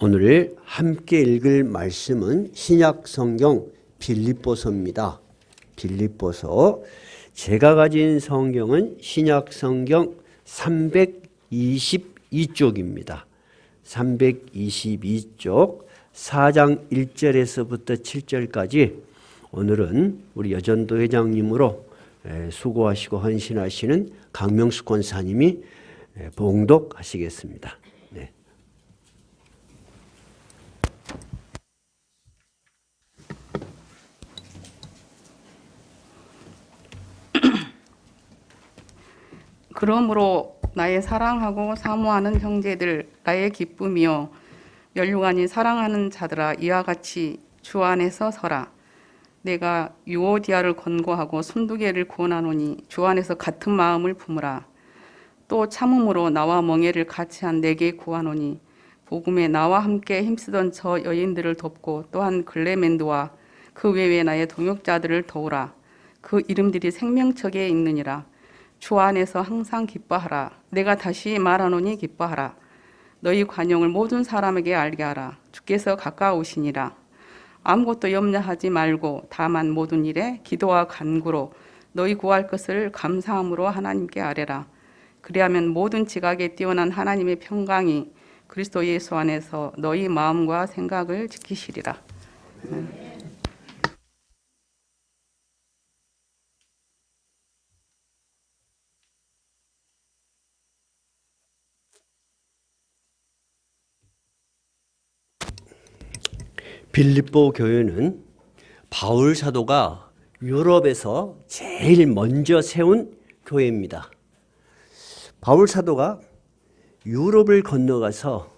오늘 함께 읽을 말씀은 신약성경 빌립보서입니다. 빌립보서. 제가 가진 성경은 신약성경 322쪽입니다. 322쪽 4장 1절에서부터 7절까지 오늘은 우리 여전도 회장님으로 수고하시고 헌신하시는 강명수 권사님이 봉독하시겠습니다. 네. 그러므로 나의 사랑하고 사모하는 형제들, 나의 기쁨이요 연류관이 사랑하는 자들아, 이와 같이 주 안에서 서라. 내가 유오디아를 권고하고 순두개를 구원하노니 주 안에서 같은 마음을 품으라. 또 참음으로 나와 멍에를 같이 한 내게 구하노니 복음에 나와 함께 힘쓰던 저 여인들을 돕고 또한 글레멘드와 그 외에 나의 동역자들을 도우라. 그 이름들이 생명책에 있느니라. 주 안에서 항상 기뻐하라. 내가 다시 말하노니 기뻐하라. 너희 관용을 모든 사람에게 알게 하라. 주께서 가까우시니라. 아무것도 염려하지 말고 다만 모든 일에 기도와 간구로 너희 구할 것을 감사함으로 하나님께 아뢰라. 그리하면 모든 지각에 뛰어난 하나님의 평강이 그리스도 예수 안에서 너희 마음과 생각을 지키시리라. 빌립보 교회는 바울 사도가 유럽에서 제일 먼저 세운 교회입니다. 바울 사도가 유럽을 건너가서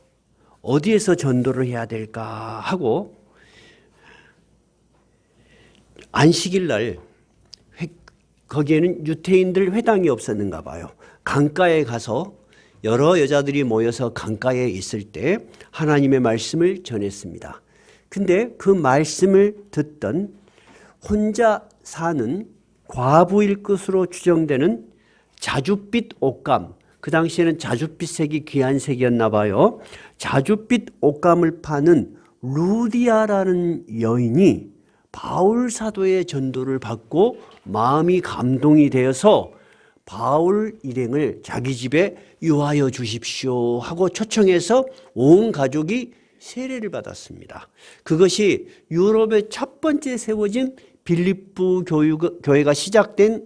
어디에서 전도를 해야 될까 하고 안식일 날 거기에는 유태인들 회당이 없었는가 봐요. 강가에 가서 여러 여자들이 모여서 강가에 있을 때 하나님의 말씀을 전했습니다. 근데 그 말씀을 듣던 혼자 사는 과부일 것으로 추정되는 자줏빛 옷감, 그 당시에는 자줏빛 색이 귀한 색이었나 봐요. 자줏빛 옷감을 파는 루디아라는 여인이 바울 사도의 전도를 받고 마음이 감동이 되어서 바울 일행을 자기 집에 유하여 주십시오 하고 초청해서 온 가족이 세례를 받았습니다. 그것이 유럽의 첫 번째 세워진 빌립보 교회가 시작된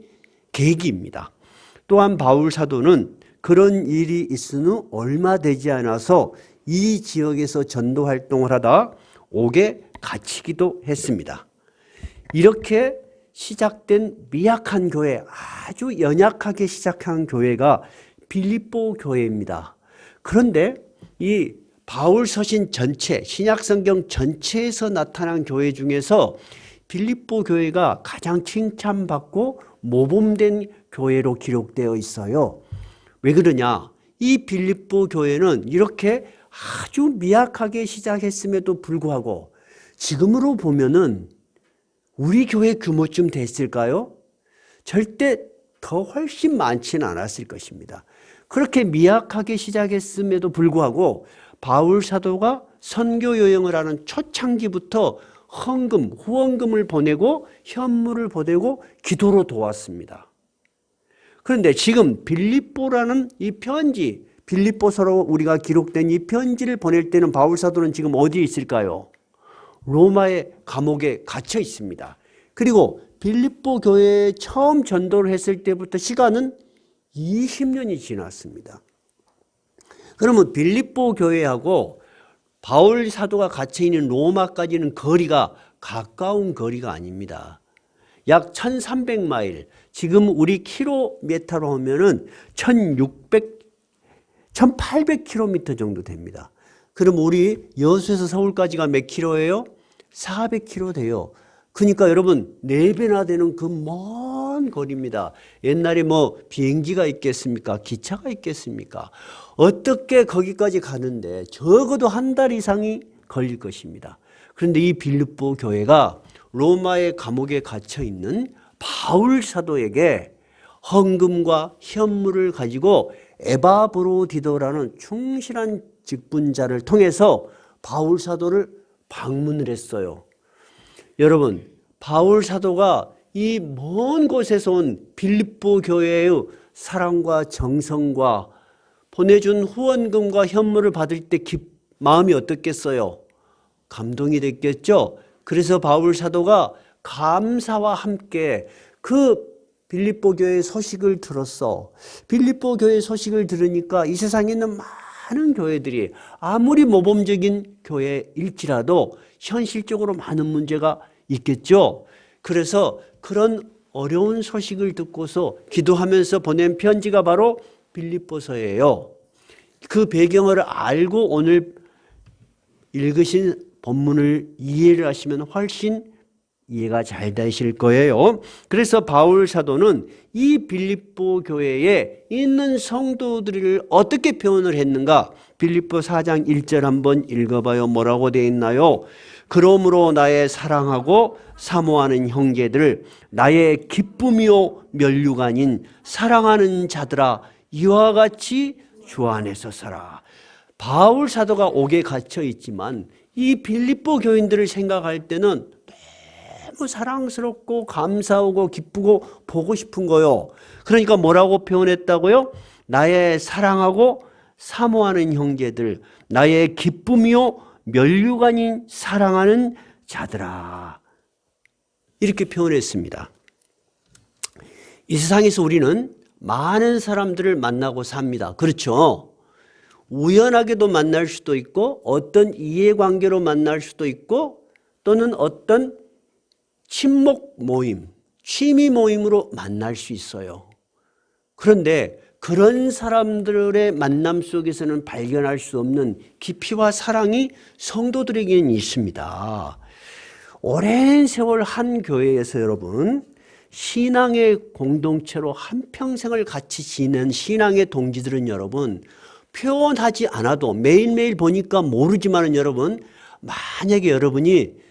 계기입니다. 또한 바울 사도는 그런 일이 있은 후 얼마 되지 않아서 이 지역에서 전도 활동을 하다 옥에 갇히기도 했습니다. 이렇게 시작된 미약한 교회, 아주 연약하게 시작한 교회가 빌립보 교회입니다. 그런데 이 바울 서신 전체, 신약성경 전체에서 나타난 교회 중에서 빌립보 교회가 가장 칭찬받고 모범된 교회로 기록되어 있어요. 왜 그러냐? 이 빌립보 교회는 이렇게 아주 미약하게 시작했음에도 불구하고 지금으로 보면은 우리 교회 규모쯤 됐을까요? 절대 더 훨씬 많지는 않았을 것입니다. 그렇게 미약하게 시작했음에도 불구하고 바울 사도가 선교 여행을 하는 초창기부터 헌금, 후원금을 보내고 현물을 보내고 기도로 도왔습니다. 그런데 지금 빌립보라는 이 편지, 빌립보서로 우리가 기록된 이 편지를 보낼 때는 바울 사도는 지금 어디에 있을까요? 로마의 감옥에 갇혀 있습니다. 그리고 빌립보 교회에 처음 전도를 했을 때부터 시간은 20년이 지났습니다. 그러면 빌립보 교회하고 바울 사도가 갇혀 있는 로마까지는 거리가 가까운 거리가 아닙니다. 약 1300마일, 지금 우리 킬로미터로 하면은 1800km 정도 됩니다. 그럼 우리 여수에서 서울까지가 몇 킬로예요? 400km 돼요. 그러니까 여러분 4배나 되는 그 먼 거리입니다. 옛날에 뭐 비행기가 있겠습니까? 기차가 있겠습니까? 어떻게 거기까지 가는데 적어도 한 달 이상이 걸릴 것입니다. 그런데 이 빌립보 교회가 로마의 감옥에 갇혀 있는 바울 사도에게 헌금과 현물을 가지고 에바브로디도라는 충실한 직분자를 통해서 바울 사도를 방문을 했어요. 여러분, 바울 사도가 이 먼 곳에서 온 빌립보 교회의 사랑과 정성과 보내준 후원금과 현물을 받을 때 마음이 어떻겠어요? 감동이 됐겠죠? 그래서 바울 사도가 감사와 함께 그 빌립보 교회의 소식을 들었어. 빌립보 교회의 소식을 들으니까 이 세상에 있는 많은 교회들이 아무리 모범적인 교회일지라도 현실적으로 많은 문제가 있겠죠. 그래서 그런 어려운 소식을 듣고서 기도하면서 보낸 편지가 바로 빌립보서예요. 그 배경을 알고 오늘 읽으신 본문을 이해를 하시면 훨씬 이해가 잘 되실 거예요. 그래서 바울 사도는 이 빌립보 교회에 있는 성도들을 어떻게 표현을 했는가? 빌립보 4장 1절 한번 읽어봐요. 뭐라고 되어 있나요? 그러므로 나의 사랑하고 사모하는 형제들, 나의 기쁨이요 면류관인 사랑하는 자들아, 이와 같이 주 안에서 살아. 바울 사도가 옥에 갇혀 있지만 이 빌립보 교인들을 생각할 때는 너무 사랑스럽고 감사하고 기쁘고 보고 싶은 거요. 그러니까 뭐라고 표현했다고요? 나의 사랑하고 사모하는 형제들, 나의 기쁨이요 면류관인 사랑하는 자들아, 이렇게 표현했습니다. 이 세상에서 우리는 많은 사람들을 만나고 삽니다. 그렇죠? 우연하게도 만날 수도 있고 어떤 이해관계로 만날 수도 있고 또는 어떤 친목 모임, 취미 모임으로 만날 수 있어요. 그런데 그런 사람들의 만남 속에서는 발견할 수 없는 깊이와 사랑이 성도들에게는 있습니다. 오랜 세월 한 교회에서 여러분, 신앙의 공동체로 한평생을 같이 지낸 신앙의 동지들은 여러분, 표현하지 않아도 매일매일 보니까 모르지만은 여러분, 만약에 여러분이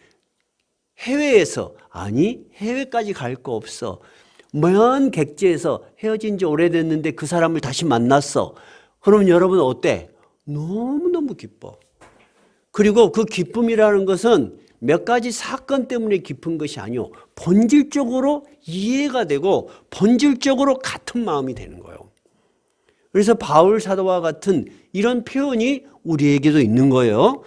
해외에서, 아니 해외까지 갈 거 없어, 먼 객지에서 헤어진 지 오래됐는데 그 사람을 다시 만났어. 그러면 여러분 어때? 너무너무 기뻐. 그리고 그 기쁨이라는 것은 몇 가지 사건 때문에 기쁜 것이 아니요, 본질적으로 이해가 되고 본질적으로 같은 마음이 되는 거예요. 그래서 바울 사도와 같은 이런 표현이 우리에게도 있는 거예요.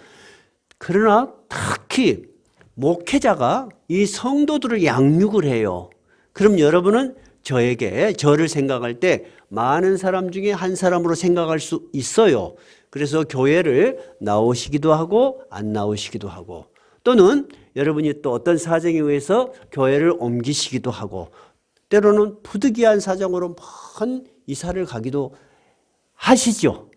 그러나 특히 목회자가 이 성도들을 양육을 해요. 그럼 여러분은 저를 생각할 때 많은 사람 중에 한 사람으로 생각할 수 있어요. 그래서 교회를 나오시기도 하고 안 나오시기도 하고, 또는 여러분이 또 어떤 사정에 의해서 교회를 옮기시기도 하고, 때로는 부득이한 사정으로 먼 이사를 가기도 하시죠.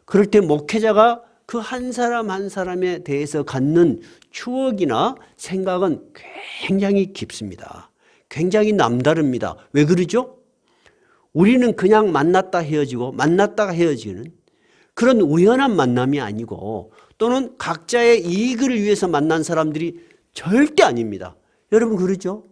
그럴 때 목회자가 그 한 사람 한 사람에 대해서 갖는 추억이나 생각은 굉장히 깊습니다. 굉장히 남다릅니다. 왜 그러죠? 우리는 그냥 만났다 헤어지고 만났다가 헤어지는 그런 우연한 만남이 아니고, 또는 각자의 이익을 위해서 만난 사람들이 절대 아닙니다. 여러분 그러죠?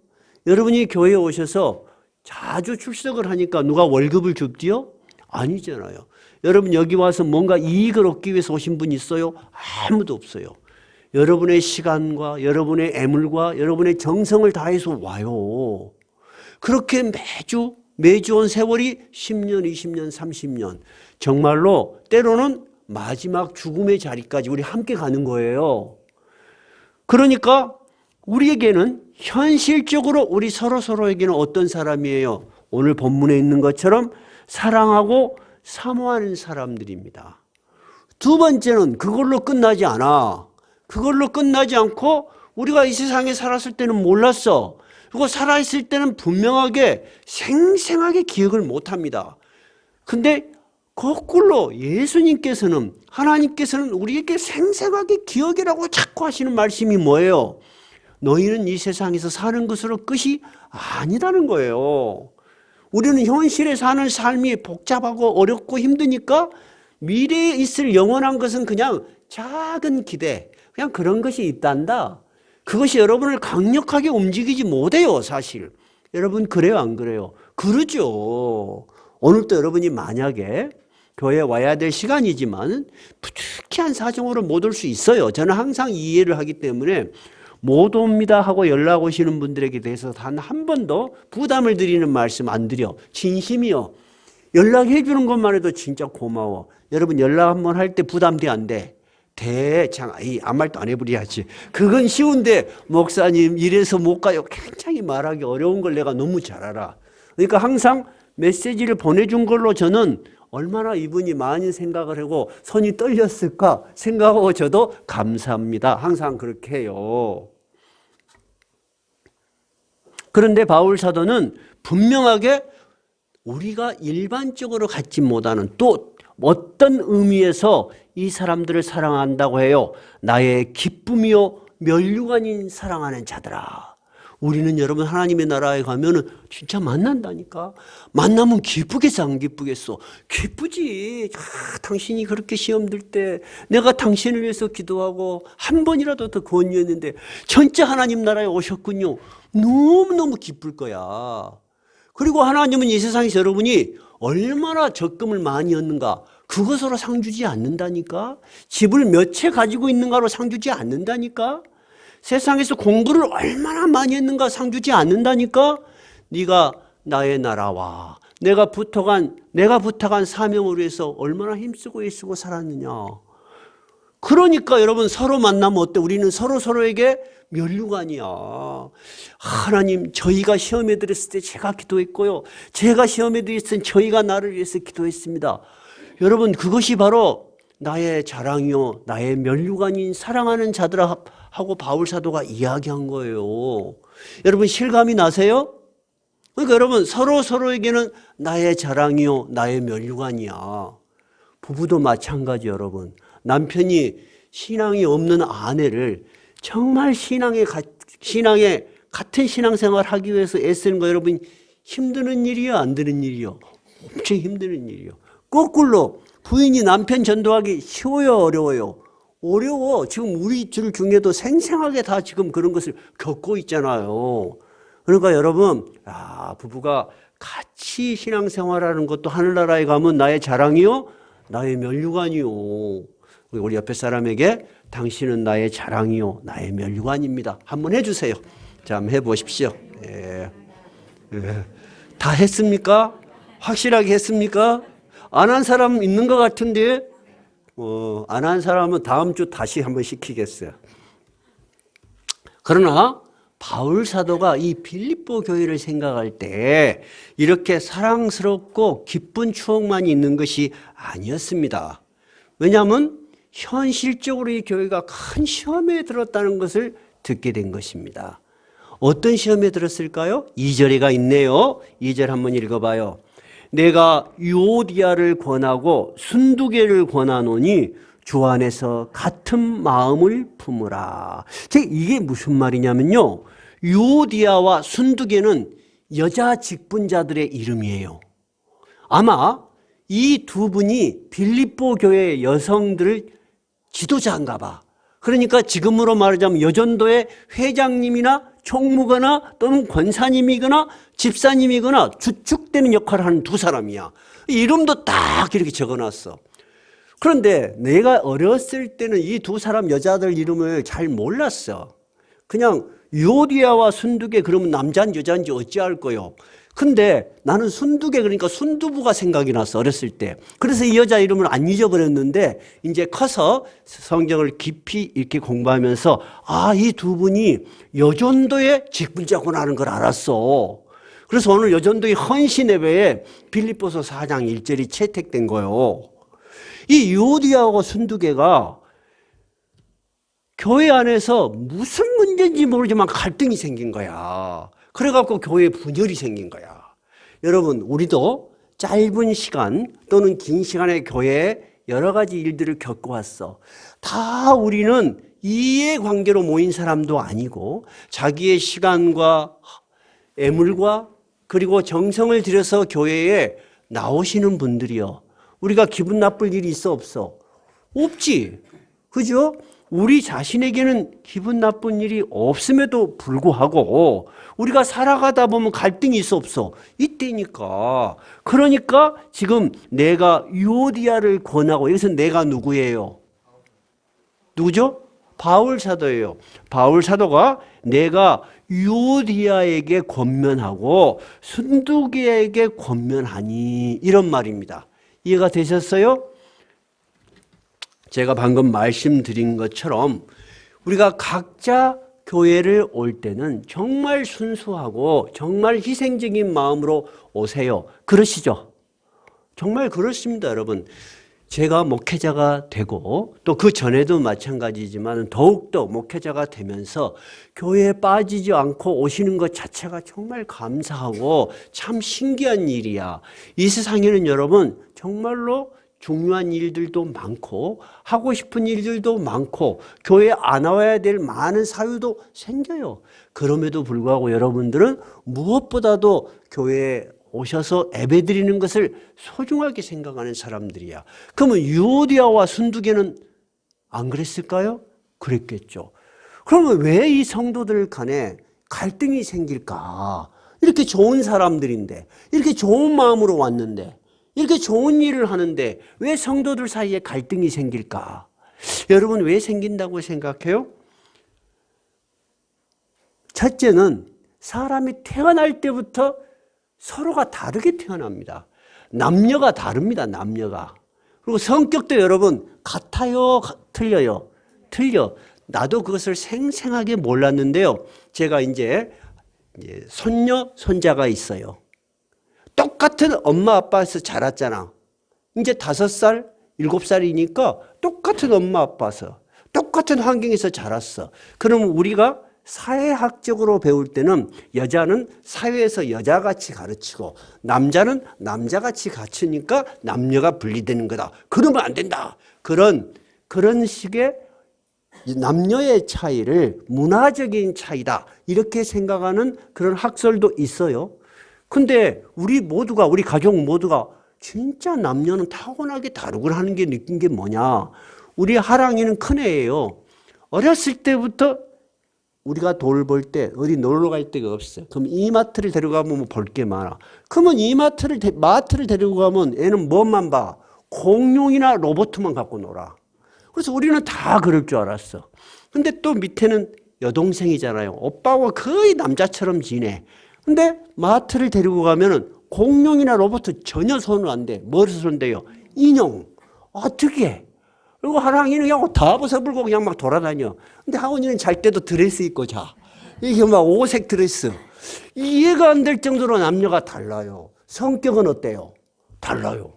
여러분이 교회에 오셔서 자주 출석을 하니까 누가 월급을 줍디요? 아니잖아요. 여러분 여기 와서 뭔가 이익을 얻기 위해서 오신 분 있어요? 아무도 없어요. 여러분의 시간과 여러분의 애물과 여러분의 정성을 다해서 와요. 그렇게 매주 온 세월이 10년, 20년, 30년. 정말로 때로는 마지막 죽음의 자리까지 우리 함께 가는 거예요. 그러니까 우리에게는 현실적으로 우리 서로에게는 어떤 사람이에요? 오늘 본문에 있는 것처럼 사랑하고 사모하는 사람들입니다. 두 번째는 그걸로 끝나지 않아. 그걸로 끝나지 않고 우리가 이 세상에 살았을 때는 몰랐어. 그리고 살아있을 때는 분명하게 생생하게 기억을 못합니다. 근데 거꾸로 예수님께서는, 하나님께서는 우리에게 생생하게 기억이라고 자꾸 하시는 말씀이 뭐예요? 너희는 이 세상에서 사는 것으로 끝이 아니라는 거예요. 우리는 현실에 사는 삶이 복잡하고 어렵고 힘드니까 미래에 있을 영원한 것은 그냥 작은 기대, 그냥 그런 것이 있단다. 그것이 여러분을 강력하게 움직이지 못해요, 사실. 여러분 그래요, 안 그래요? 그러죠. 오늘도 여러분이 만약에 교회에 와야 될 시간이지만 부득이한 사정으로 못 올 수 있어요. 저는 항상 이해를 하기 때문에 못 옵니다 하고 연락 오시는 분들에게 대해서 단 한 번도 부담을 드리는 말씀 안 드려. 진심이요. 연락해 주는 것만 해도 진짜 고마워. 여러분 연락 한번 할 때 부담돼 안 돼? 대장 아무 말도 안 해버려야지. 그건 쉬운데 목사님 이래서 못 가요. 굉장히 말하기 어려운 걸 내가 너무 잘 알아. 그러니까 항상 메시지를 보내준 걸로 저는 얼마나 이분이 많이 생각을 하고 손이 떨렸을까 생각하고 저도 감사합니다. 항상 그렇게 해요. 그런데 바울 사도는 분명하게 우리가 일반적으로 갖지 못하는 또 어떤 의미에서 이 사람들을 사랑한다고 해요. 나의 기쁨이요 면류관인 사랑하는 자들아. 우리는 여러분 하나님의 나라에 가면은 진짜 만난다니까. 만나면 기쁘겠어 안 기쁘겠어? 기쁘지. 당신이 그렇게 시험 들 때 내가 당신을 위해서 기도하고 한 번이라도 더 권유했는데 진짜 하나님 나라에 오셨군요. 너무너무 기쁠 거야. 그리고 하나님은 이 세상에서 여러분이 얼마나 적금을 많이 얻는가 그것으로 상 주지 않는다니까. 집을 몇 채 가지고 있는가로 상 주지 않는다니까. 세상에서 공부를 얼마나 많이 했는가 상 주지 않는다니까. 네가 나의 나라와 내가 부탁한 사명을 위해서 얼마나 힘쓰고 애쓰고 살았느냐. 그러니까 여러분 서로 만나면 어때? 우리는 서로에게 면류관이야. 하나님 저희가 시험에 들었을 때 제가 기도했고요. 제가 시험에 들었을 때 저희가 나를 위해서 기도했습니다. 여러분 그것이 바로 나의 자랑이요 나의 면류관인 사랑하는 자들아 하고 바울 사도가 이야기한 거예요. 여러분 실감이 나세요? 그러니까 여러분 서로에게는 나의 자랑이요 나의 면류관이야. 부부도 마찬가지. 여러분 남편이 신앙이 없는 아내를 정말 신앙에 같은 신앙생활 하기 위해서 애쓰는 거 여러분 힘드는 일이요 안 드는 일이요? 엄청 힘드는 일이요. 거꾸로 부인이 남편 전도하기 쉬워요 어려워요? 어려워. 지금 우리 들 중에도 생생하게 다 지금 그런 것을 겪고 있잖아요. 그러니까 여러분 부부가 같이 신앙생활하는 것도 하늘나라에 가면 나의 자랑이요 나의 면류관이요. 우리 옆에 사람에게 당신은 나의 자랑이요 나의 면류관입니다 한번 해주세요. 자 한번 해보십시오. 다 했습니까? 확실하게 했습니까? 안 한 사람 있는 것 같은데 안 한 사람은 다음 주 다시 한번 시키겠어요. 그러나 바울 사도가 이 빌립보 교회를 생각할 때 이렇게 사랑스럽고 기쁜 추억만 있는 것이 아니었습니다. 왜냐하면 현실적으로 이 교회가 큰 시험에 들었다는 것을 듣게 된 것입니다. 어떤 시험에 들었을까요? 2절에가 있네요. 2절 한번 읽어봐요. 내가 유오디아를 권하고 순두개를 권하노니 주 안에서 같은 마음을 품으라. 이게 무슨 말이냐면요. 유오디아와 순두개는 여자 직분자들의 이름이에요. 아마 이 두 분이 빌립보 교회 여성들을 지도자인가 봐. 그러니까 지금으로 말하자면 여전도의 회장님이나 총무거나 또는 권사님이거나 집사님이거나 주축되는 역할을 하는 두 사람이야. 이름도 딱 이렇게 적어놨어. 그런데 내가 어렸을 때는 이 두 사람 여자들 이름을 잘 몰랐어. 그냥 유오디아와 순두개 그러면 남자인지 여자인지 어찌할 거요. 근데 나는 순두개 그러니까 순두부가 생각이 났어 어렸을 때. 그래서 이 여자 이름을 안 잊어버렸는데 이제 커서 성경을 깊이 이렇게 공부하면서 이 두 분이 여전도의 직분자구나 하는 걸 알았어. 그래서 오늘 여전도의 헌신 예배에 빌립보서 4장 1절이 채택된 거예요. 이 유오디아하고 순두개가 교회 안에서 무슨 문제인지 모르지만 갈등이 생긴 거야. 그래갖고 교회에 분열이 생긴 거야. 여러분 우리도 짧은 시간 또는 긴 시간의 교회에 여러 가지 일들을 겪어왔어. 다 우리는 이해관계로 모인 사람도 아니고 자기의 시간과 애물과 그리고 정성을 들여서 교회에 나오시는 분들이요. 우리가 기분 나쁠 일이 있어 없어? 없지. 그죠? 우리 자신에게는 기분 나쁜 일이 없음에도 불구하고 우리가 살아가다 보면 갈등이 있어 없어? 이때니까. 그러니까 지금 내가 유오디아를 권하고, 여기서 내가 누구예요? 누구죠? 바울 사도예요. 바울 사도가 내가 유오디아에게 권면하고 순두계에게 권면하니, 이런 말입니다. 이해가 되셨어요? 제가 방금 말씀드린 것처럼 우리가 각자 교회를 올 때는 정말 순수하고 정말 희생적인 마음으로 오세요. 그러시죠? 정말 그렇습니다, 여러분. 제가 목회자가 되고 또 그 전에도 마찬가지지만 더욱더 목회자가 되면서 교회에 빠지지 않고 오시는 것 자체가 정말 감사하고 참 신기한 일이야. 이 세상에는 여러분 정말로 중요한 일들도 많고 하고 싶은 일들도 많고 교회에 안 와야 될 많은 사유도 생겨요. 그럼에도 불구하고 여러분들은 무엇보다도 교회에 오셔서 예배드리는 것을 소중하게 생각하는 사람들이야. 그러면 유오디아와 순두계는 안 그랬을까요? 그랬겠죠. 그러면 왜 이 성도들 간에 갈등이 생길까? 이렇게 좋은 사람들인데, 이렇게 좋은 마음으로 왔는데, 이렇게 좋은 일을 하는데 왜 성도들 사이에 갈등이 생길까? 여러분, 왜 생긴다고 생각해요? 첫째는 사람이 태어날 때부터 서로가 다르게 태어납니다. 남녀가 다릅니다. 남녀가. 그리고 성격도 여러분 같아요? 틀려요? 틀려. 나도 그것을 생생하게 몰랐는데요. 제가 이제 손녀, 손자가 있어요. 똑같은 엄마 아빠에서 자랐잖아. 이제 5살, 7살이니까 똑같은 엄마 아빠에서 똑같은 환경에서 자랐어. 그럼 우리가 사회학적으로 배울 때는 여자는 사회에서 여자같이 가르치고 남자는 남자같이 가르치니까 남녀가 분리되는 거다. 그러면 안 된다. 그런 식의 남녀의 차이를 문화적인 차이다. 이렇게 생각하는 그런 학설도 있어요. 근데 우리 가족 모두가 진짜 남녀는 타고나게 다르구나 하는 게 느낀 게 뭐냐. 우리 하랑이는 큰애예요. 어렸을 때부터 우리가 돌볼 때 어디 놀러 갈 데가 없어요. 그럼 이마트를 데려가면 뭐 볼 게 많아. 그러면 마트를 데리고 가면 애는 뭐만 봐? 공룡이나 로봇만 갖고 놀아. 그래서 우리는 다 그럴 줄 알았어. 근데 또 밑에는 여동생이잖아요. 오빠와 거의 남자처럼 지내. 근데 마트를 데리고 가면은 공룡이나 로봇 전혀 손을 안 대. 뭐를 손대요? 인형. 어떻게? 그리고 하랑이는 그냥 다 벗어불고 그냥 막 돌아다녀. 근데 하원이는 잘 때도 드레스 입고 자. 이게 막 오색 드레스. 이해가 안 될 정도로 남녀가 달라요. 성격은 어때요? 달라요.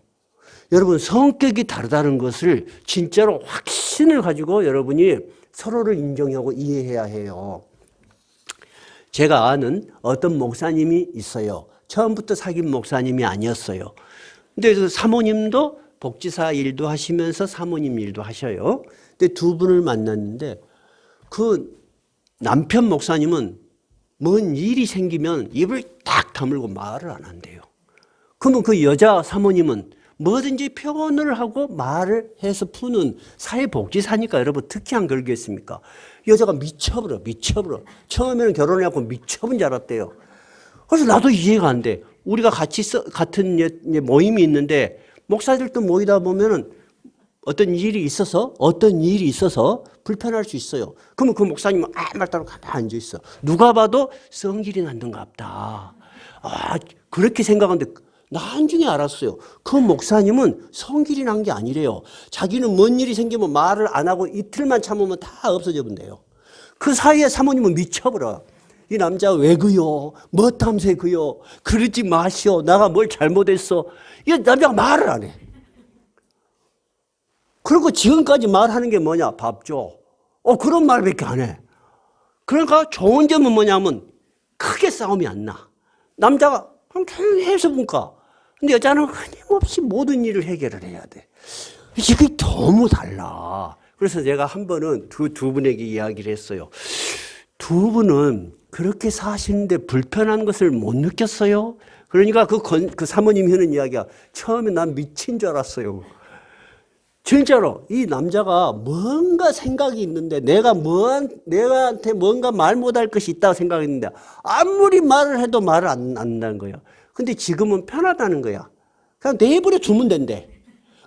여러분, 성격이 다르다는 것을 진짜로 확신을 가지고 여러분이 서로를 인정하고 이해해야 해요. 제가 아는 어떤 목사님이 있어요. 처음부터 사귄 목사님이 아니었어요. 근데 그 사모님도 복지사 일도 하시면서 사모님 일도 하셔요. 근데 두 분을 만났는데 그 남편 목사님은 뭔 일이 생기면 입을 딱 다물고 말을 안 한대요. 그러면 그 여자 사모님은 뭐든지 표현을 하고 말을 해서 푸는 사회복지사니까 여러분 특히 안 그러겠습니까? 여자가 미쳐버려. 처음에는 결혼해갖고 미쳐본 줄 알았대요. 그래서 나도 이해가 안 돼. 우리가 같은 모임이 있는데 목사들도 모이다 보면은 어떤 일이 있어서 불편할 수 있어요. 그러면 그 목사님은 아무 말 따로 가만히 앉아 있어. 누가 봐도 성질이 났는갑다. 그렇게 생각하는데 나중에 알았어요. 그 목사님은 성질이 난 게 아니래요. 자기는 뭔 일이 생기면 말을 안 하고 이틀만 참으면 다 없어져 본대요. 그 사이에 사모님은 미쳐버려. 이 남자 왜 그요? 뭐 탐새 그요? 그러지 마시오. 나가 뭘 잘못했어. 이 남자가 말을 안 해. 그리고 지금까지 말하는 게 뭐냐? 밥 줘. 그런 말밖에 안 해. 그러니까 좋은 점은 뭐냐면 크게 싸움이 안 나. 남자가 그냥 조용히 해서 보니까. 근데 여자는 끊임없이 모든 일을 해결을 해야 돼. 이게 너무 달라. 그래서 제가 한 번은 두 분에게 이야기를 했어요. 두 분은 그렇게 사시는데 불편한 것을 못 느꼈어요? 그러니까 그 사모님이 하는 이야기야. 처음에 난 미친 줄 알았어요. 진짜로 이 남자가 뭔가 생각이 있는데 내가한테 뭔가 말 못할 것이 있다고 생각했는데 아무리 말을 해도 말을 안 한다는 거예요. 근데 지금은 편하다는 거야. 그냥 내버려 두면 된대.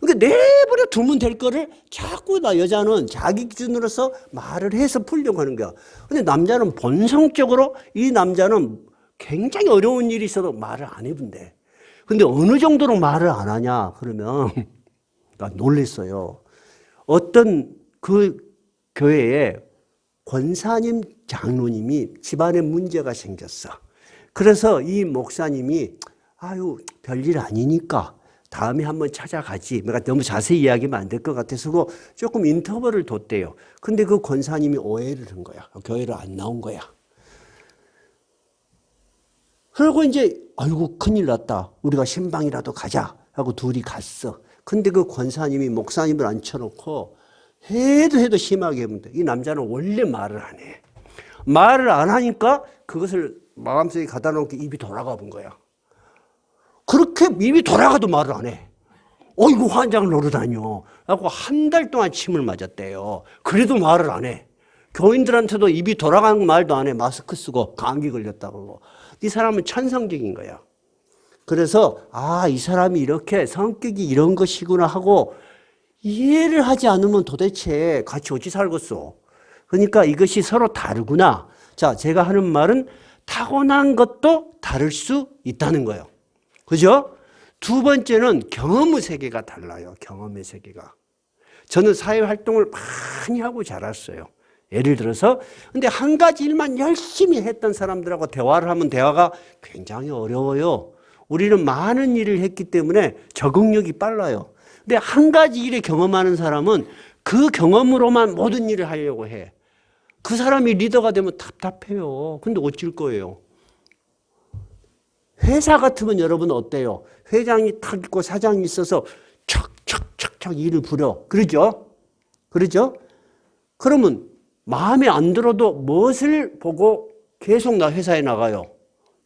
그러니까 내버려 두면 될 거를 자꾸 여자는 자기 기준으로서 말을 해서 풀려고 하는 거야. 근데 남자는 본성적으로 이 남자는 굉장히 어려운 일이 있어도 말을 안 해본대. 근데 어느 정도로 말을 안 하냐 그러면 나 놀랬어요. 어떤 그 교회에 권사님 장로님이 집안에 문제가 생겼어. 그래서 이 목사님이 아유 별일 아니니까 다음에 한번 찾아가지. 내가 너무 자세히 이야기하면 안 될 것 같아서 조금 인터벌을 뒀대요. 근데 그 권사님이 오해를 한 거야. 교회를 안 나온 거야. 그리고 이제 아이고 큰일 났다. 우리가 신방이라도 가자 하고 둘이 갔어. 근데 그 권사님이 목사님을 앉혀놓고 해도 심하게 해본다. 이 남자는 원래 말을 안 해. 말을 안 하니까 그것을 마음속에 가다 놓고 입이 돌아가 본 거야. 그렇게 입이 돌아가도 말을 안 해. 어이구 환장을 노르다뇨 하고 한 달 동안 침을 맞았대요. 그래도 말을 안 해. 교인들한테도 입이 돌아가는 말도 안 해. 마스크 쓰고 감기 걸렸다고. 이 사람은 천성적인 거야. 그래서 이 사람이 이렇게 성격이 이런 것이구나 하고 이해를 하지 않으면 도대체 같이 어찌 살겠어. 그러니까 이것이 서로 다르구나. 자, 제가 하는 말은 타고난 것도 다를 수 있다는 거예요. 그죠? 두 번째는 경험의 세계가 달라요. 경험의 세계가. 저는 사회활동을 많이 하고 자랐어요. 예를 들어서 근데 한 가지 일만 열심히 했던 사람들하고 대화를 하면 대화가 굉장히 어려워요. 우리는 많은 일을 했기 때문에 적응력이 빨라요. 근데 한 가지 일에 경험하는 사람은 그 경험으로만 모든 일을 하려고 해. 그 사람이 리더가 되면 답답해요. 근데 어쩔 거예요? 회사 같으면 여러분 어때요? 회장이 탁 있고 사장이 있어서 척척척척 일을 부려. 그러죠? 그러죠? 그러면 마음에 안 들어도 무엇을 보고 계속 회사에 나가요?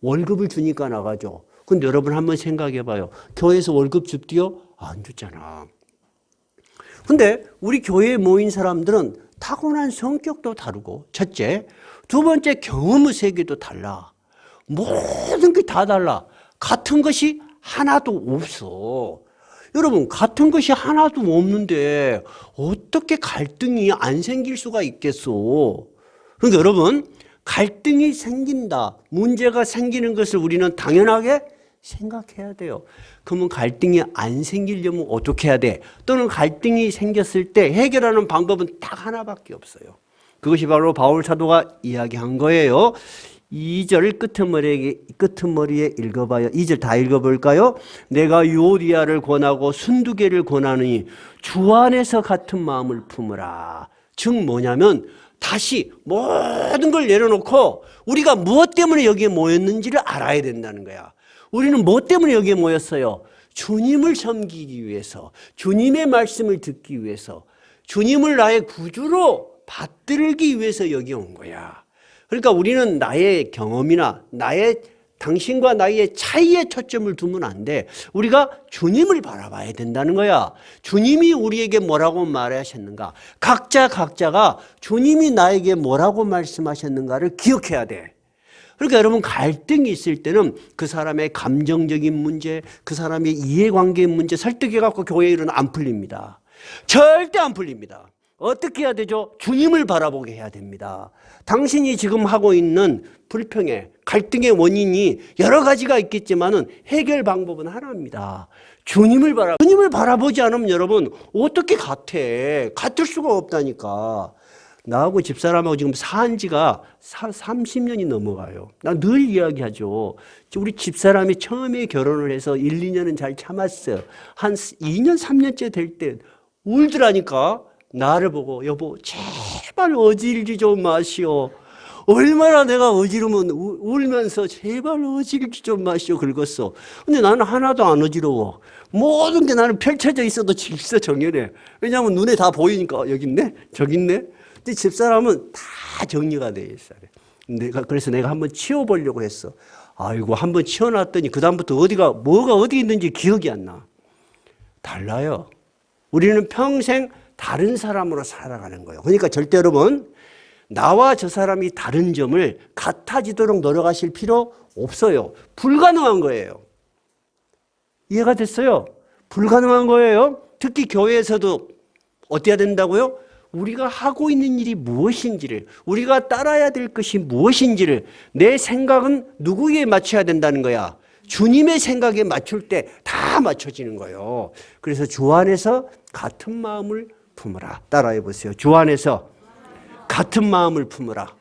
월급을 주니까 나가죠. 근데 여러분 한번 생각해 봐요. 교회에서 월급 줍디요? 안 주잖아. 근데 우리 교회에 모인 사람들은 타고난 성격도 다르고 첫째. 두 번째 경험의 세계도 달라. 모든 게 다 달라. 같은 것이 하나도 없어. 여러분 같은 것이 하나도 없는데 어떻게 갈등이 안 생길 수가 있겠어. 그러니까 여러분 갈등이 생긴다. 문제가 생기는 것을 우리는 당연하게 생각해야 돼요. 그러면 갈등이 안 생기려면 어떻게 해야 돼? 또는 갈등이 생겼을 때 해결하는 방법은 딱 하나밖에 없어요. 그것이 바로 바울 사도가 이야기한 거예요. 2절 끄트머리에 읽어봐요. 2절 다 읽어볼까요? 내가 유오디아를 권하고 순두개를 권하느니 주 안에서 같은 마음을 품으라. 즉 뭐냐면 다시 모든 걸 내려놓고 우리가 무엇 때문에 여기에 모였는지를 알아야 된다는 거야. 우리는 무엇 때문에 여기에 모였어요? 주님을 섬기기 위해서, 주님의 말씀을 듣기 위해서, 주님을 나의 구주로 받들기 위해서 여기 온 거야. 그러니까 우리는 나의 경험이나 당신과 나의 차이에 초점을 두면 안 돼. 우리가 주님을 바라봐야 된다는 거야. 주님이 우리에게 뭐라고 말하셨는가? 각자가 주님이 나에게 뭐라고 말씀하셨는가를 기억해야 돼. 그러니까 여러분 갈등이 있을 때는 그 사람의 감정적인 문제, 그 사람의 이해관계의 문제 설득해갖고 교회 일은 안 풀립니다. 절대 안 풀립니다. 어떻게 해야 되죠? 주님을 바라보게 해야 됩니다. 당신이 지금 하고 있는 불평의 갈등의 원인이 여러 가지가 있겠지만은 해결 방법은 하나입니다. 주님을 바라보지 않으면 여러분 어떻게 같을 수가 없다니까. 나하고 집사람하고 지금 산 지가 30년이 넘어가요. 나 늘 이야기하죠. 우리 집사람이 처음에 결혼을 해서 1, 2년은 잘 참았어. 한 2년, 3년째 될 때 울더라니까. 나를 보고 여보 제발 어질지 좀 마시오. 얼마나 내가 어지르면 울면서 제발 어질지 좀 마시오 긁었어. 근데 나는 하나도 안 어지러워. 모든 게 나는 펼쳐져 있어도 질서정연해. 왜냐하면 눈에 다 보이니까 여기 있네 저기 있네. 근데 집사람은 다 정리가 돼 있어요. 그래서 내가 한번 치워보려고 했어. 아이고 한번 치워놨더니 그 다음부터 뭐가 어디 있는지 기억이 안 나. 달라요. 우리는 평생 다른 사람으로 살아가는 거예요. 그러니까 절대 여러분, 나와 저 사람이 다른 점을 같아지도록 노력하실 필요 없어요. 불가능한 거예요. 이해가 됐어요? 불가능한 거예요. 특히 교회에서도 어때야 된다고요? 우리가 하고 있는 일이 무엇인지를, 우리가 따라야 될 것이 무엇인지를, 내 생각은 누구에 맞춰야 된다는 거야. 주님의 생각에 맞출 때 다 맞춰지는 거예요. 그래서 주 안에서 같은 마음을 품으라. 따라해 보세요. 주 안에서 같은 마음을 품으라.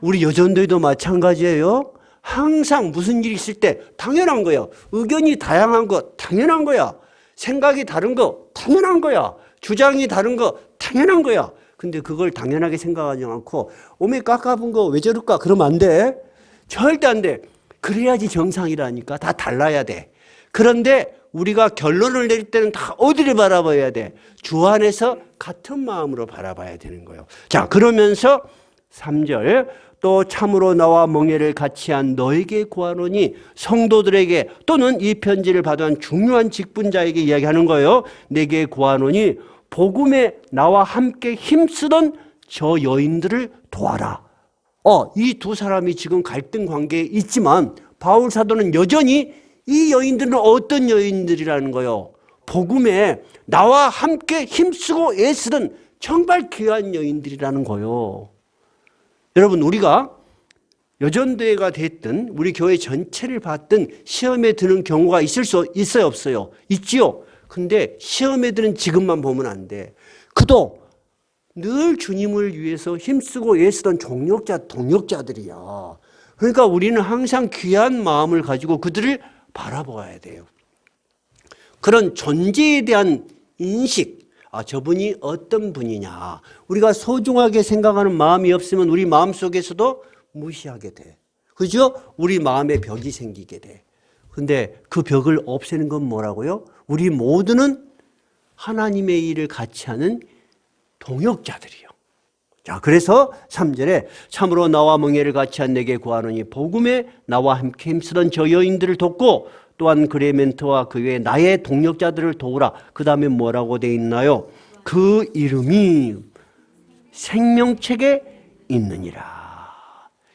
우리 여전도에도 마찬가지예요. 항상 무슨 일이 있을 때 당연한 거야. 의견이 다양한 거 당연한 거야. 생각이 다른 거 당연한 거야. 주장이 다른 거 당연한 거야. 근데 그걸 당연하게 생각하지 않고 오메 깎아본 거 왜 저럴까? 그러면 안 돼. 절대 안 돼. 그래야지 정상이라니까. 다 달라야 돼. 그런데 우리가 결론을 내릴 때는 다 어디를 바라봐야 돼? 주 안에서 같은 마음으로 바라봐야 되는 거예요. 자, 그러면서 3절 또 참으로 나와 멍에를 같이 한 너에게 구하노니, 성도들에게 또는 이 편지를 받은 중요한 직분자에게 이야기하는 거예요. 내게 구하노니 복음에 나와 함께 힘쓰던 저 여인들을 도와라. 이 두 사람이 지금 갈등 관계에 있지만 바울 사도는 여전히 이 여인들은 어떤 여인들이라는 거예요? 복음에 나와 함께 힘쓰고 애쓰던 정말 귀한 여인들이라는 거예요. 여러분, 우리가 여전대회가 됐든 우리 교회 전체를 봤든 시험에 드는 경우가 있을 수 있어요, 없어요? 있지요. 근데 시험에 드는 지금만 보면 안 돼. 그도 늘 주님을 위해서 힘쓰고 애쓰던 동역자들이야. 그러니까 우리는 항상 귀한 마음을 가지고 그들을 바라보아야 돼요. 그런 존재에 대한 인식, 저분이 어떤 분이냐. 우리가 소중하게 생각하는 마음이 없으면 우리 마음속에서도 무시하게 돼. 그죠? 우리 마음에 벽이 생기게 돼. 근데 그 벽을 없애는 건 뭐라고요? 우리 모두는 하나님의 일을 같이 하는 동역자들이요. 자, 그래서 3절에 참으로 나와 멍에를 같이 한 내게 구하노니 복음에 나와 함께 힘쓰던 저 여인들을 돕고 또한 그레멘트와 그 외에 나의 동역자들을 도우라. 그 다음에 뭐라고 돼 있나요? 그 이름이 생명책에 있느니라.